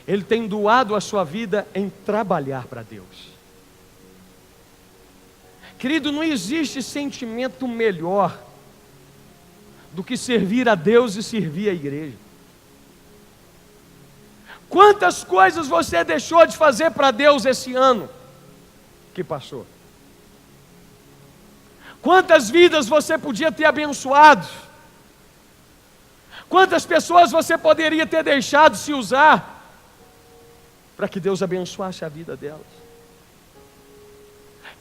ele tem doado a sua vida em trabalhar para Deus. Querido, não existe sentimento melhor do que servir a Deus e servir a igreja. Quantas coisas você deixou de fazer para Deus esse ano que passou? Quantas vidas você podia ter abençoado? Quantas pessoas você poderia ter deixado se usar para que Deus abençoasse a vida delas?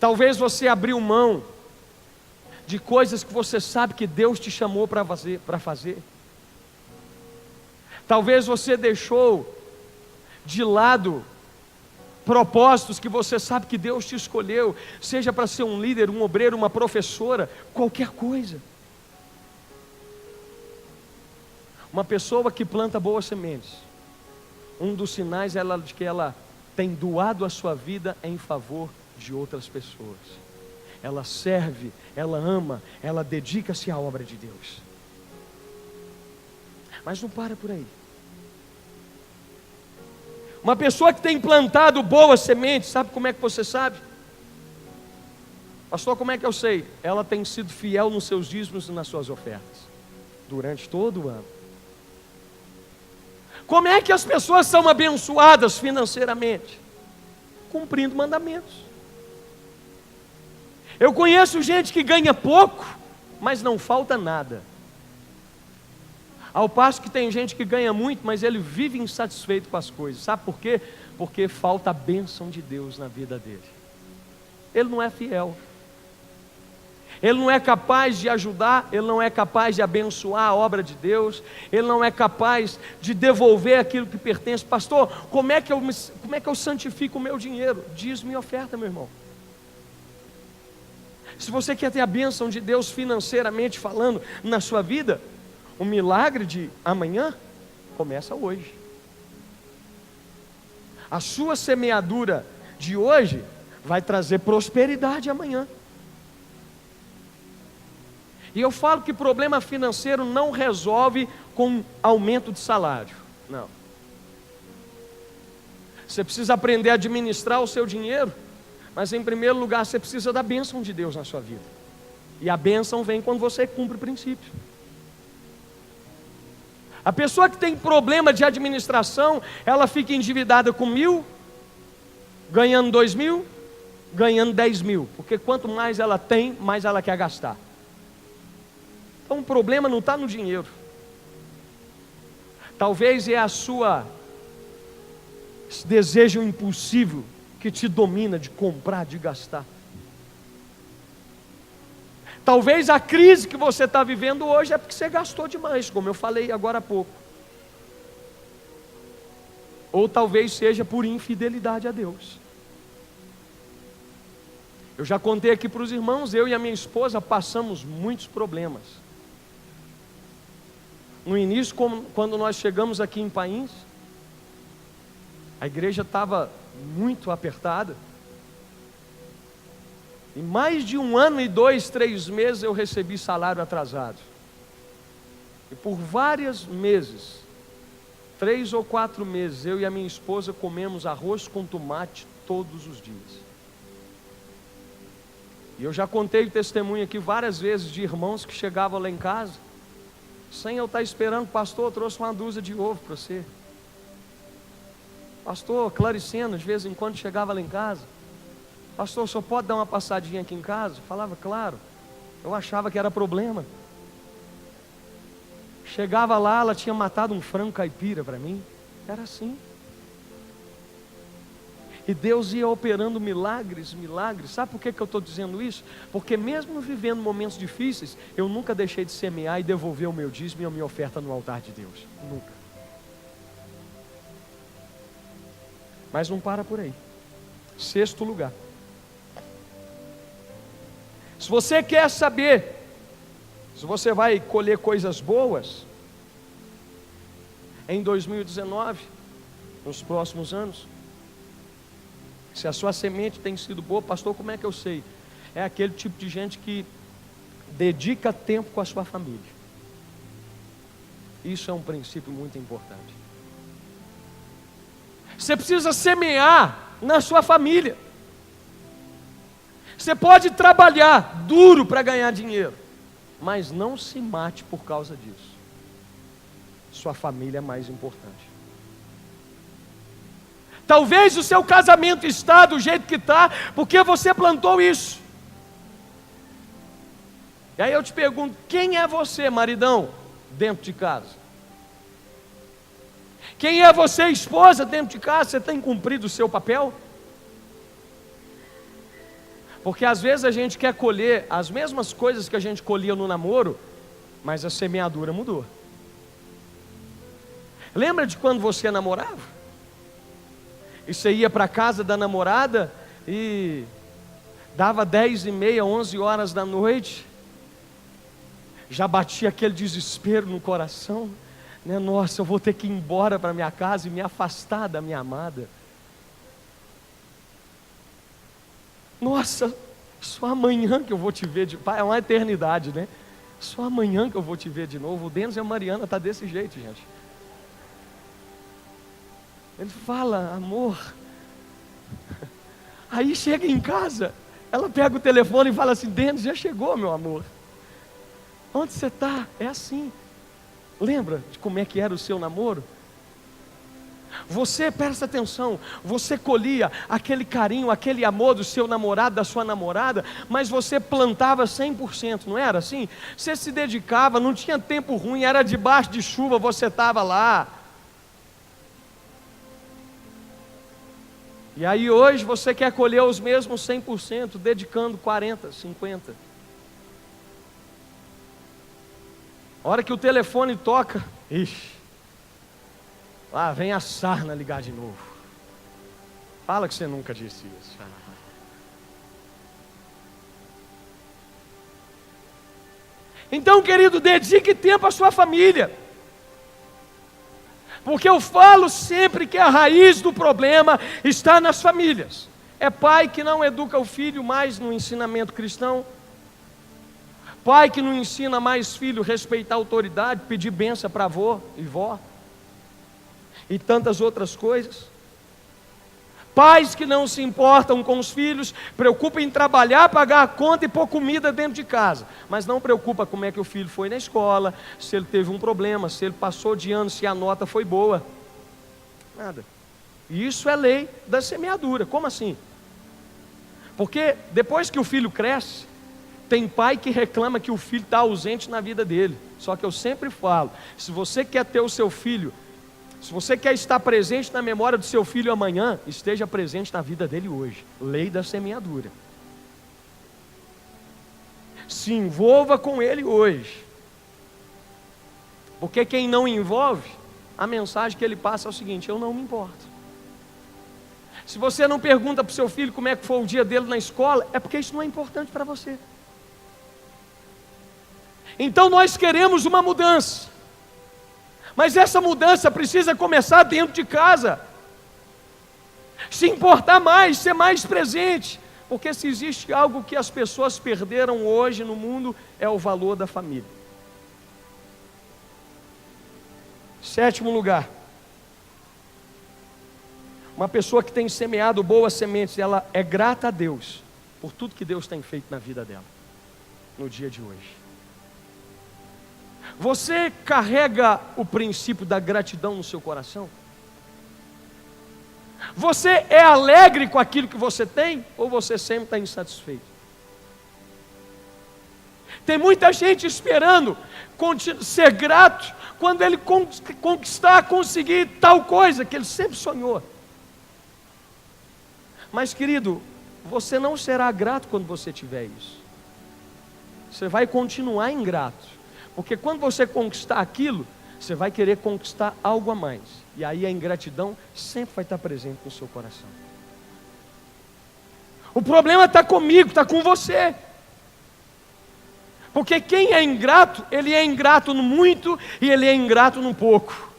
Talvez você abriu mão de coisas que você sabe que Deus te chamou para fazer. Talvez você deixou de lado propósitos que você sabe que Deus te escolheu, seja para ser um líder, um obreiro, uma professora, qualquer coisa. Uma pessoa que planta boas sementes, um dos sinais é de que ela tem doado a sua vida em favor de outras pessoas. Ela serve, ela ama, ela dedica-se à obra de Deus. Mas não para por aí. Uma pessoa que tem plantado boas sementes, sabe como é que você sabe? Pastor, como é que eu sei? Ela tem sido fiel nos seus dízimos e nas suas ofertas, durante todo o ano. Como é que as pessoas são abençoadas financeiramente? Cumprindo mandamentos. Eu conheço gente que ganha pouco, mas não falta nada. Ao passo que tem gente que ganha muito, mas ele vive insatisfeito com as coisas. Sabe por quê? Porque falta a bênção de Deus na vida dele. Ele não é fiel. Ele não é capaz de ajudar, ele não é capaz de abençoar a obra de Deus, ele não é capaz de devolver aquilo que pertence. Pastor, como é que eu santifico o meu dinheiro? Dízimo e oferta, meu irmão. Se você quer ter a bênção de Deus financeiramente falando na sua vida, o milagre de amanhã começa hoje. A sua semeadura de hoje vai trazer prosperidade amanhã. E eu falo que problema financeiro não resolve com aumento de salário. Não. Você precisa aprender a administrar o seu dinheiro, mas em primeiro lugar você precisa da bênção de Deus na sua vida. E a bênção vem quando você cumpre o princípio. A pessoa que tem problema de administração, ela fica endividada com 1.000, ganhando 2.000, ganhando 10.000. Porque quanto mais ela tem, mais ela quer gastar. Então o problema não está no dinheiro. Talvez é esse desejo impulsivo que te domina de comprar, de gastar. Talvez a crise que você está vivendo hoje é porque você gastou demais, como eu falei agora há pouco. Ou talvez seja por infidelidade a Deus. Eu já contei aqui para os irmãos, eu e a minha esposa passamos muitos problemas. No início, quando nós chegamos aqui em Pains, a igreja estava muito apertada. Em mais de 1 ano e 2, 3 meses eu recebi salário atrasado. E por vários meses, 3 ou 4 meses, eu e a minha esposa comemos arroz com tomate todos os dias. E eu já contei o testemunho aqui várias vezes de irmãos que chegavam lá em casa, sem eu estar esperando, pastor, eu trouxe uma dúzia de ovo para você. Pastor, Clariceno, de vez em quando chegava lá em casa, pastor, só pode dar uma passadinha aqui em casa? Eu falava, claro. Eu achava que era problema. Chegava lá, ela tinha matado um frango caipira para mim. Era assim. E Deus ia operando milagres, milagres. Sabe por que eu estou dizendo isso? Porque mesmo vivendo momentos difíceis, eu nunca deixei de semear e devolver o meu dízimo e a minha oferta no altar de Deus. Nunca. Mas não para por aí. 6º lugar. Se você quer saber se você vai colher coisas boas em 2019, nos próximos anos, se a sua semente tem sido boa, pastor, como é que eu sei? É aquele tipo de gente que dedica tempo com a sua família. Isso é um princípio muito importante. Você precisa semear na sua família. Você pode trabalhar duro para ganhar dinheiro, mas não se mate por causa disso. Sua família é mais importante. Talvez o seu casamento está do jeito que está, porque você plantou isso. E aí eu te pergunto, quem é você, maridão, dentro de casa? Quem é você, esposa, dentro de casa? Você tem cumprido o seu papel? Porque às vezes a gente quer colher as mesmas coisas que a gente colhia no namoro, mas a semeadura mudou. Lembra de quando você namorava? E você ia para a casa da namorada e dava 10h30, 11 horas da noite, já batia aquele desespero no coração, né? Nossa, eu vou ter que ir embora para minha casa e me afastar da minha amada. Nossa, só amanhã que eu vou te ver é uma eternidade, né? Só amanhã que eu vou te ver de novo. O Denis e a Mariana tá desse jeito, gente. Ele fala, amor. Aí chega em casa, ela pega o telefone e fala assim, Denis, já chegou, meu amor. Onde você está? É assim. Lembra de como é que era o seu namoro? Você, presta atenção, você colhia aquele carinho, aquele amor do seu namorado, da sua namorada, mas você plantava 100%, não era assim? Você se dedicava, não tinha tempo ruim, era debaixo de chuva, você estava lá. E aí hoje você quer colher os mesmos 100%, dedicando 40%, 50%. A hora que o telefone toca, ixi, lá vem a sarna ligar de novo. Fala que você nunca disse isso. Então, querido, dedique tempo à sua família. Porque eu falo sempre que a raiz do problema está nas famílias. É pai que não educa o filho mais no ensinamento cristão. Pai que não ensina mais filho a respeitar a autoridade, pedir bênção para avô e vó. E tantas outras coisas. Pais que não se importam com os filhos, preocupam em trabalhar, pagar a conta e pôr comida dentro de casa, mas não preocupa como é que o filho foi na escola, se ele teve um problema, se ele passou de ano, se a nota foi boa. Nada. E isso é lei da semeadura. Como assim? Porque depois que o filho cresce, tem pai que reclama que o filho está ausente na vida dele. Só que eu sempre falo, se você quer ter o seu filho, se você quer estar presente na memória do seu filho amanhã, esteja presente na vida dele hoje. Lei da semeadura. Se envolva com ele hoje. Porque quem não envolve, a mensagem que ele passa é o seguinte: eu não me importo. Se você não pergunta para o seu filho como é que foi o dia dele na escola, é porque isso não é importante para você. Então nós queremos uma mudança. Mas essa mudança precisa começar dentro de casa. Se importar mais, ser mais presente. Porque se existe algo que as pessoas perderam hoje no mundo, é o valor da família. 7º lugar. Uma pessoa que tem semeado boas sementes, ela é grata a Deus por tudo que Deus tem feito na vida dela, no dia de hoje. Você carrega o princípio da gratidão no seu coração? Você é alegre com aquilo que você tem? Ou você sempre está insatisfeito? Tem muita gente esperando ser grato quando ele conseguir tal coisa que ele sempre sonhou. Mas, querido, você não será grato quando você tiver isso. Você vai continuar ingrato. Porque quando você conquistar aquilo, você vai querer conquistar algo a mais. E aí a ingratidão sempre vai estar presente no seu coração. O problema está comigo, está com você. Porque quem é ingrato, ele é ingrato no muito e ele é ingrato no pouco.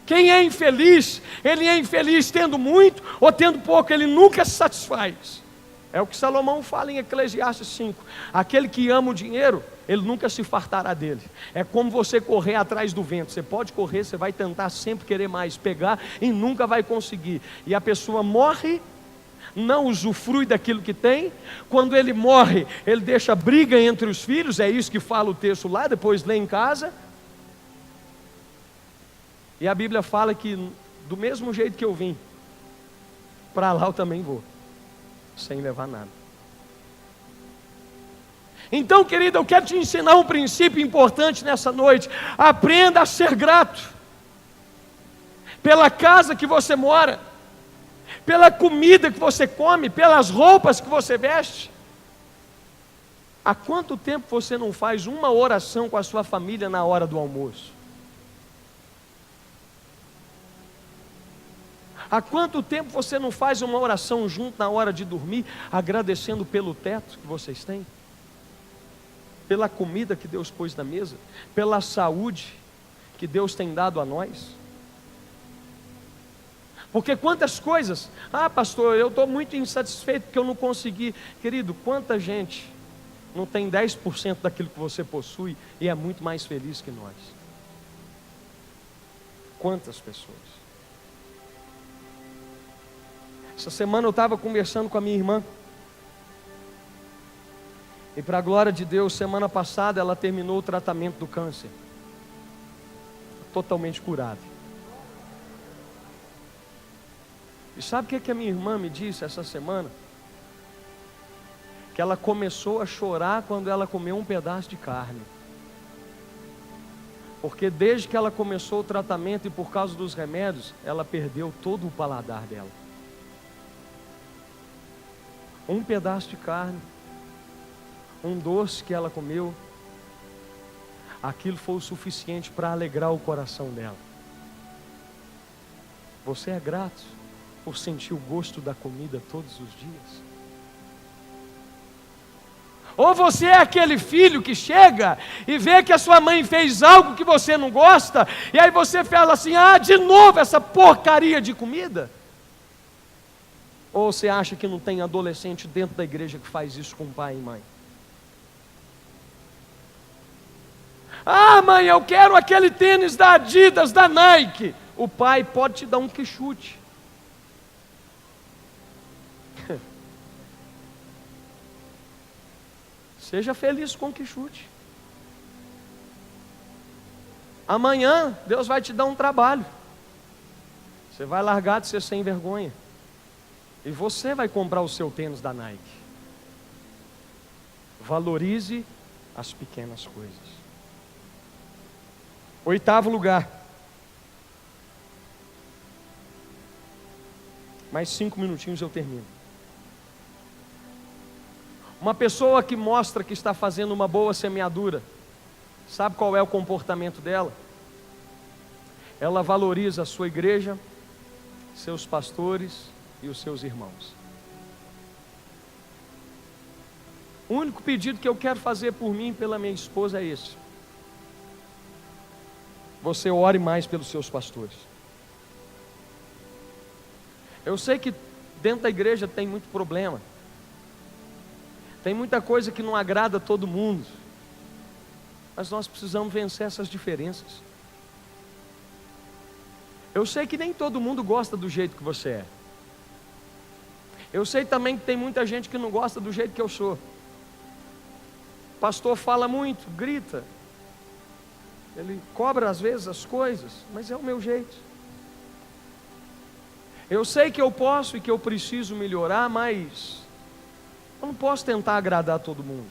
Quem é infeliz, ele é infeliz tendo muito ou tendo pouco, ele nunca se satisfaz. É o que Salomão fala em Eclesiastes 5. Aquele que ama o dinheiro, ele nunca se fartará dele. É como você correr atrás do vento. Você pode correr, você vai tentar sempre querer mais, pegar e nunca vai conseguir. E a pessoa morre, não usufrui daquilo que tem. Quando ele morre, ele deixa briga entre os filhos. É isso que fala o texto lá, depois lê em casa. E a Bíblia fala que do mesmo jeito que eu vim, para lá eu também vou, sem levar nada. Então, querido, eu quero te ensinar um princípio importante nessa noite. Aprenda a ser grato pela casa que você mora, pela comida que você come, pelas roupas que você veste. Há quanto tempo você não faz uma oração com a sua família na hora do almoço? Há quanto tempo você não faz uma oração junto na hora de dormir, agradecendo pelo teto que vocês têm? Pela comida que Deus pôs na mesa? Pela saúde que Deus tem dado a nós? Porque quantas coisas, pastor, eu estou muito insatisfeito porque eu não consegui. Querido, quanta gente não tem 10% daquilo que você possui e é muito mais feliz que nós? Quantas pessoas? Essa semana eu estava conversando com a minha irmã, e para a glória de Deus, semana passada ela terminou o tratamento do câncer, totalmente curada. E sabe o que a minha irmã me disse essa semana? Que ela começou a chorar quando ela comeu um pedaço de carne. Porque desde que ela começou o tratamento e por causa dos remédios, ela perdeu todo o paladar dela. Um pedaço de carne, um doce que ela comeu, aquilo foi o suficiente para alegrar o coração dela. Você é grato por sentir o gosto da comida todos os dias? Ou você é aquele filho que chega e vê que a sua mãe fez algo que você não gosta, e aí você fala assim, de novo essa porcaria de comida? Ou você acha que não tem adolescente dentro da igreja que faz isso com pai e mãe? Mãe, eu quero aquele tênis da Adidas, da Nike. O pai pode te dar um quichute. Seja feliz com o quichute. Amanhã, Deus vai te dar um trabalho. Você vai largar de ser sem vergonha. E você vai comprar o seu tênis da Nike. Valorize as pequenas coisas. 8º lugar. Mais 5 minutinhos eu termino. Uma pessoa que mostra que está fazendo uma boa semeadura, sabe qual é o comportamento dela? Ela valoriza a sua igreja, seus pastores e os seus irmãos. O único pedido que eu quero fazer por mim e pela minha esposa é esse: você ore mais pelos seus pastores. Eu sei que dentro da igreja tem muito problema, tem muita coisa que não agrada a todo mundo, mas nós precisamos vencer essas diferenças. Eu sei que nem todo mundo gosta do jeito que você é. Eu sei também que tem muita gente que não gosta do jeito que eu sou. O pastor fala muito, grita, ele cobra às vezes as coisas, mas é o meu jeito. Eu sei que eu posso e que eu preciso melhorar, mas eu não posso tentar agradar todo mundo.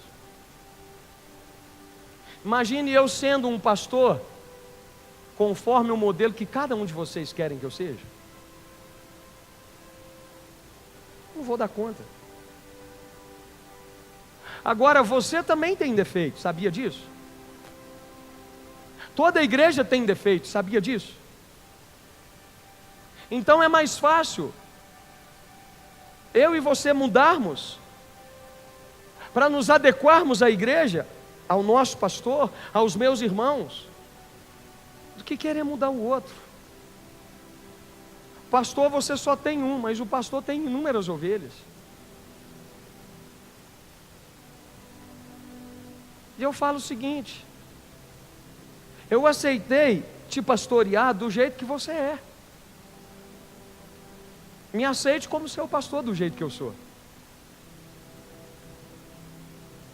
Imagine eu sendo um pastor conforme o modelo que cada um de vocês querem que eu seja. Não vou dar conta. Agora, você também tem defeito, sabia disso? Toda igreja tem defeito, sabia disso? Então é mais fácil eu e você mudarmos para nos adequarmos à igreja, ao nosso pastor, aos meus irmãos, do que querer mudar o outro. Pastor, você só tem um, mas o pastor tem inúmeras ovelhas. E eu falo o seguinte: eu aceitei te pastorear do jeito que você é. Me aceite como seu pastor do jeito que eu sou.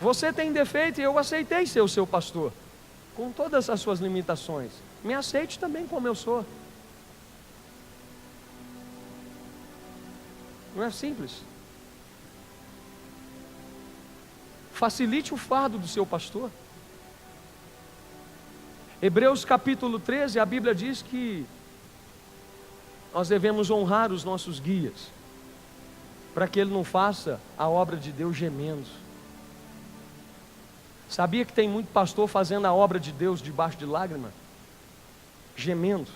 Você tem defeito e eu aceitei ser o seu pastor, com todas as suas limitações. Me aceite também como eu sou. Não é simples? Facilite o fardo do seu pastor. Hebreus capítulo 13, a Bíblia diz que nós devemos honrar os nossos guias. para que ele não faça a obra de Deus gemendo. Sabia que tem muito pastor fazendo a obra de Deus debaixo de lágrima? Gemendo.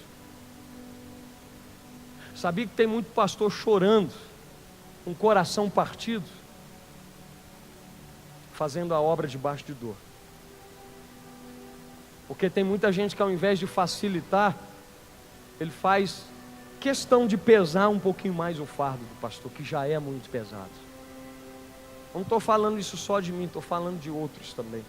Sabia que tem muito pastor chorando, com o coração partido, fazendo a obra debaixo de dor? Porque tem muita gente que, ao invés de facilitar, ele faz questão de pesar um pouquinho mais o fardo do pastor, que já é muito pesado. Não estou falando isso só de mim, estou falando de outros também.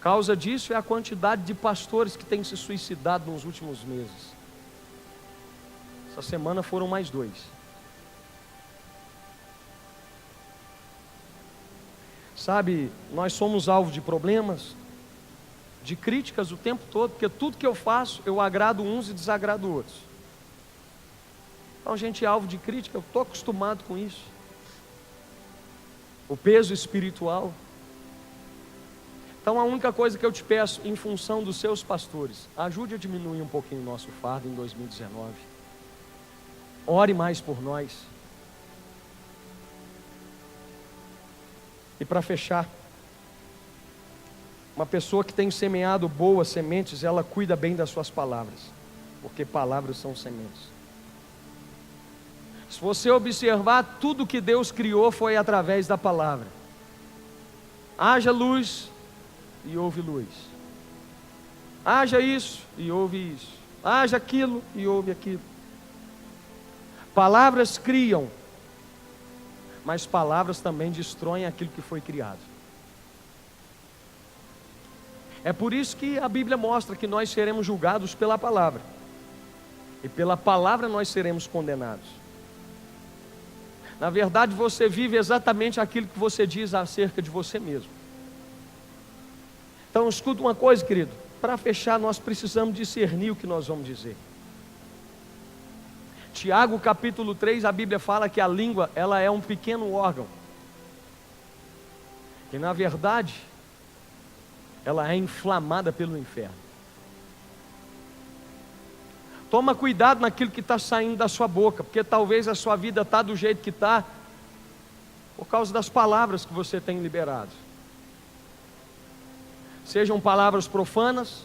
Causa disso é a quantidade de pastores que têm se suicidado nos últimos meses. Essa semana foram mais 2. Sabe, nós somos alvo de problemas, de críticas o tempo todo, porque tudo que eu faço, eu agrado uns e desagrado outros. Então a gente é alvo de crítica, eu estou acostumado com isso. O peso espiritual. Então a única coisa que eu te peço, em função dos seus pastores, ajude a diminuir um pouquinho o nosso fardo em 2019. Ore mais por nós. E para fechar, uma pessoa que tem semeado boas sementes, ela cuida bem das suas palavras, porque palavras são sementes. Se você observar, tudo que Deus criou foi através da palavra. Haja luz e houve luz. Haja isso e houve isso. Haja aquilo e houve aquilo. Palavras criam, mas palavras também destroem aquilo que foi criado. É por isso que a Bíblia mostra que nós seremos julgados pela palavra, e pela palavra nós seremos condenados. Na verdade, você vive exatamente aquilo que você diz acerca de você mesmo. Então escuta uma coisa, querido, para fechar, nós precisamos discernir o que nós vamos dizer. Tiago capítulo 3, a Bíblia fala que a língua, ela é um pequeno órgão, que na verdade ela é inflamada pelo inferno. Toma cuidado naquilo que está saindo da sua boca, porque talvez a sua vida está do jeito que está por causa das palavras que você tem liberado. Sejam palavras profanas,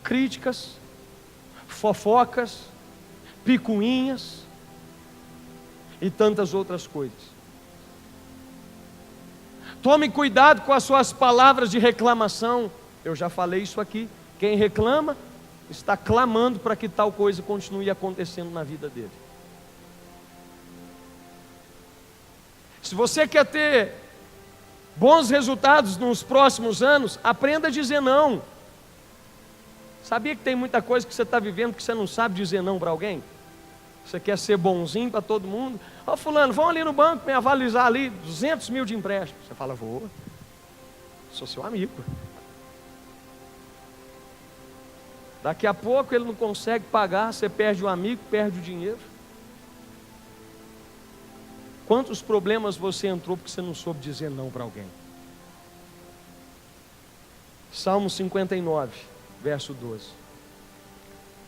críticas, fofocas, picuinhas e tantas outras coisas. Tome cuidado com as suas palavras de reclamação. Eu já falei isso aqui. Quem reclama está clamando para que tal coisa continue acontecendo na vida dele. Se você quer ter bons resultados nos próximos anos, aprenda a dizer não. Sabia que tem muita coisa que você está vivendo que você não sabe dizer não para alguém? Você quer ser bonzinho para todo mundo? Ó, fulano, vão ali no banco me avalizar ali 200 mil de empréstimo. Você fala, vou, sou seu amigo. Daqui a pouco ele não consegue pagar, você perde o amigo, perde o dinheiro. Quantos problemas você entrou porque você não soube dizer não para alguém? Salmo 59, verso 12.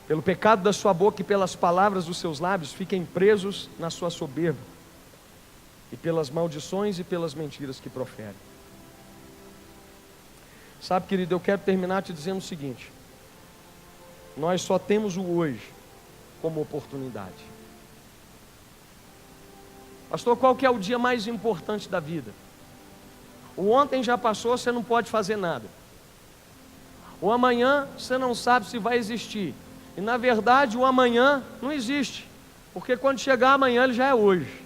Pelo pecado da sua boca e pelas palavras dos seus lábios, fiquem presos na sua soberba, e pelas maldições e pelas mentiras que proferem. Sabe, querido, eu quero terminar te dizendo o seguinte: nós só temos o hoje como oportunidade. Pastor, qual que é o dia mais importante da vida? O ontem já passou, você não pode fazer nada. O amanhã, você não sabe se vai existir. E na verdade o amanhã não existe, porque quando chegar amanhã ele já é hoje,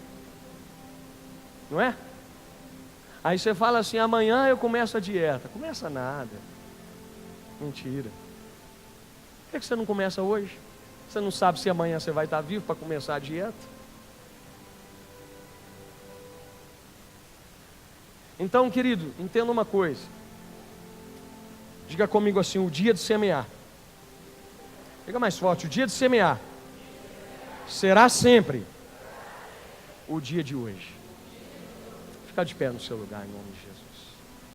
não é? Aí você fala assim, amanhã eu começo a dieta. Começa nada, mentira. Por que você não começa hoje? Você não sabe se amanhã você vai estar vivo para começar a dieta? Então, querido, entenda uma coisa, diga comigo assim, o dia de semear. Diga mais forte, o dia de semear será sempre o dia de hoje. Fica de pé no seu lugar, em nome de Jesus.